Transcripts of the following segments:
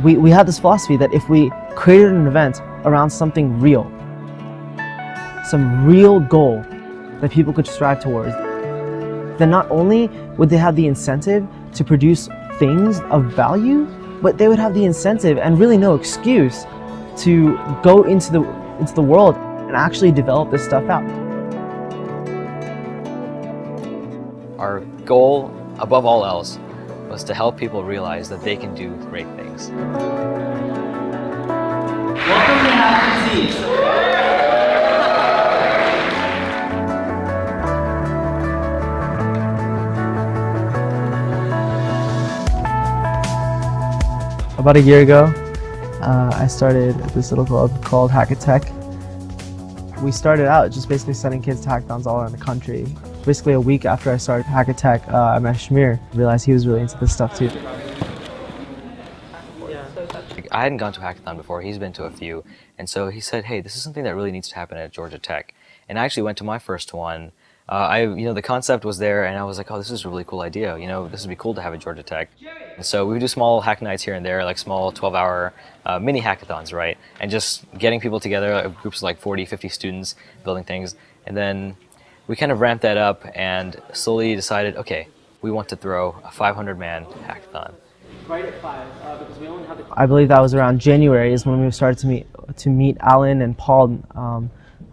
we had this philosophy that if we created an event around something real, some real goal that people could strive towards, then not only would they have the incentive to produce things of value, but they would have the incentive and really no excuse to go into the world and actually develop this stuff out. Our goal, above all else, was to help people realize that they can do great things. Welcome to HackGT. About a year ago, I started this little club called HackGT. We started out just basically sending kids to hackathons all around the country. Basically a week after I started HackGT, I met Shamir, realized he was really into this stuff too. I hadn't gone to a hackathon before, he's been to a few, and so he said, hey, this is something that really needs to happen at Georgia Tech. And I actually went to my first one. The concept was there, and I was like, oh, this is a really cool idea. This would be cool to have at Georgia Tech. And so we would do small hack nights here and there, like small 12-hour mini hackathons, right? And just getting people together, groups of like 40, 50 students building things. And then we kind of ramped that up and slowly decided, okay, we want to throw a 500-man hackathon. Right at 5, because we only have the... I believe that was around January is when we started to meet Alan and Paul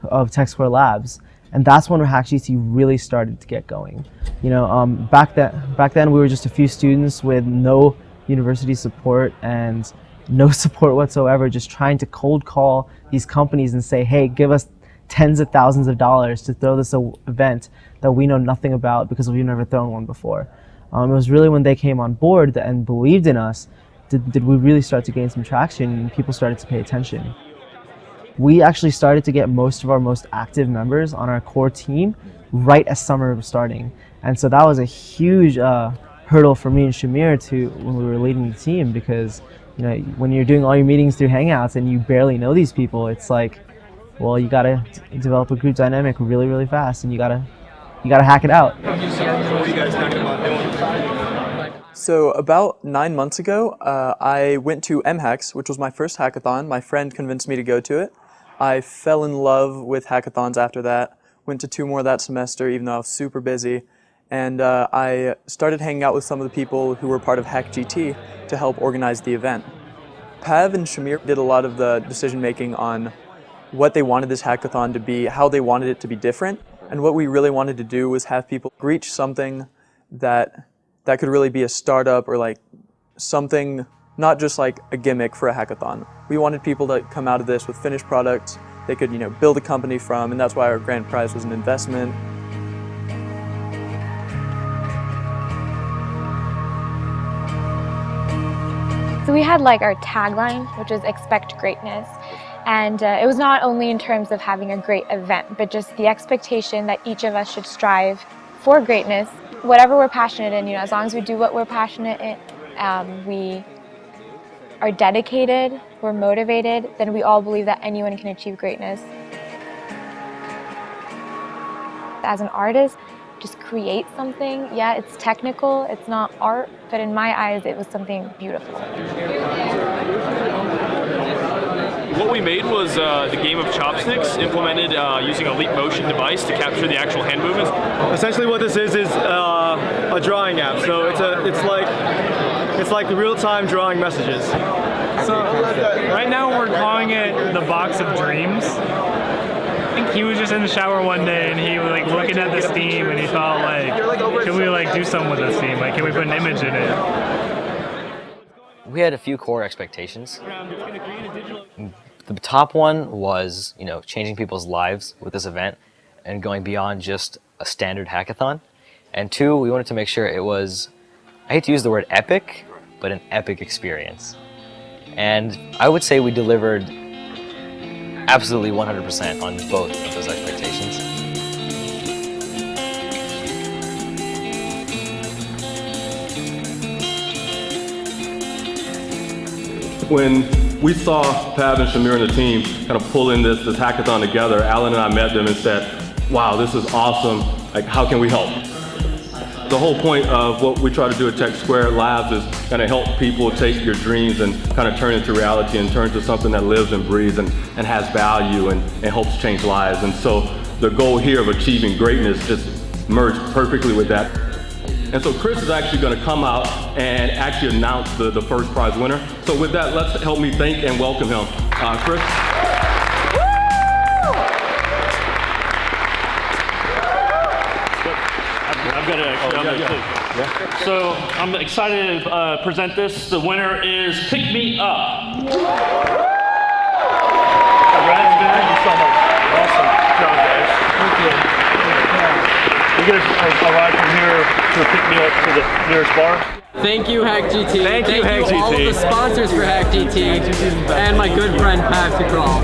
of Tech Square Labs. And that's when HackGT really started to get going. Back then we were just a few students with no university support and no support whatsoever, just trying to cold call these companies and say, hey, give us tens of thousands of dollars to throw this event that we know nothing about because we've never thrown one before. It was really when they came on board and believed in us did we really start to gain some traction and people started to pay attention. We actually started to get most of our most active members on our core team right as summer was starting. And so that was a huge hurdle for me and Shamir when we were leading the team, because when you're doing all your meetings through Hangouts and you barely know these people, it's like, well, you gotta develop a group dynamic really, really fast, and you gotta hack it out. What are you guys talking about doing? So about 9 months ago, I went to MHacks, which was my first hackathon. My friend convinced me to go to it. I fell in love with hackathons after that, went to 2 more that semester even though I was super busy, and I started hanging out with some of the people who were part of HackGT to help organize the event. Pav and Shamir did a lot of the decision making on what they wanted this hackathon to be, how they wanted it to be different, and what we really wanted to do was have people reach something that could really be a startup or like something, not just like a gimmick for a hackathon. We wanted people to come out of this with finished products they could build a company from, and that's why our grand prize was an investment. So we had like our tagline, which is expect greatness. And it was not only in terms of having a great event, but just the expectation that each of us should strive for greatness, whatever we're passionate in, as long as we do what we're passionate in, we are dedicated, we're motivated, then we all believe that anyone can achieve greatness. As an artist, just create something. Yeah, it's technical, it's not art, but in my eyes, it was something beautiful. What we made was the game of chopsticks, implemented using a leap motion device to capture the actual hand movements. Essentially what this is a drawing app. So it's like real-time drawing messages. So right now we're calling it the Box of Dreams. I think he was just in the shower one day and he was like looking at this theme and he thought like, can we like do something with this theme? Like, can we put an image in it? We had a few core expectations. The top one was, changing people's lives with this event and going beyond just a standard hackathon. And 2, we wanted to make sure it was, I hate to use the word epic, but an epic experience. And I would say we delivered absolutely 100% on both of those expectations. When we saw Pav and Shamir and the team kind of pull in this hackathon together, Alan and I met them and said, wow, this is awesome. Like, how can we help? the whole point of what we try to do at Tech Square Labs is kind of help people take your dreams and kind of turn it into reality and turn to something that lives and breathes and has value and helps change lives. And so the goal here of achieving greatness just merged perfectly with that. And so Chris is actually going to come out and actually announce the first prize winner. So with that, let's help me thank and welcome him. Chris. I've got it. So I'm excited to present this. The winner is Pick Me Up. Congrats, man. Thank you so much. Awesome job, guys. Thank you. You guys arrived from here to pick me up to the nearest bar. Thank you, HackGT. Thank you, HackGT. All of the sponsors for HackGT and my good friend Pat Crawl.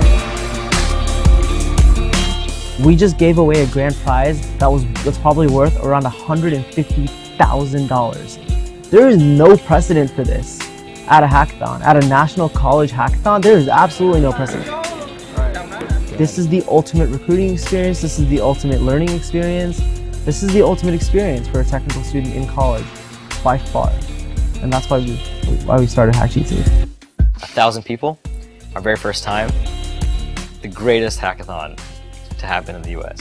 We just gave away a grand prize that's probably worth around $150,000. There is no precedent for this at a hackathon, at a national college hackathon. There is absolutely no precedent. This is the ultimate recruiting experience. This is the ultimate learning experience. This is the ultimate experience for a technical student in college, by far. And that's why we started HackGT. 1,000 people, our very first time, the greatest hackathon to happen in the US.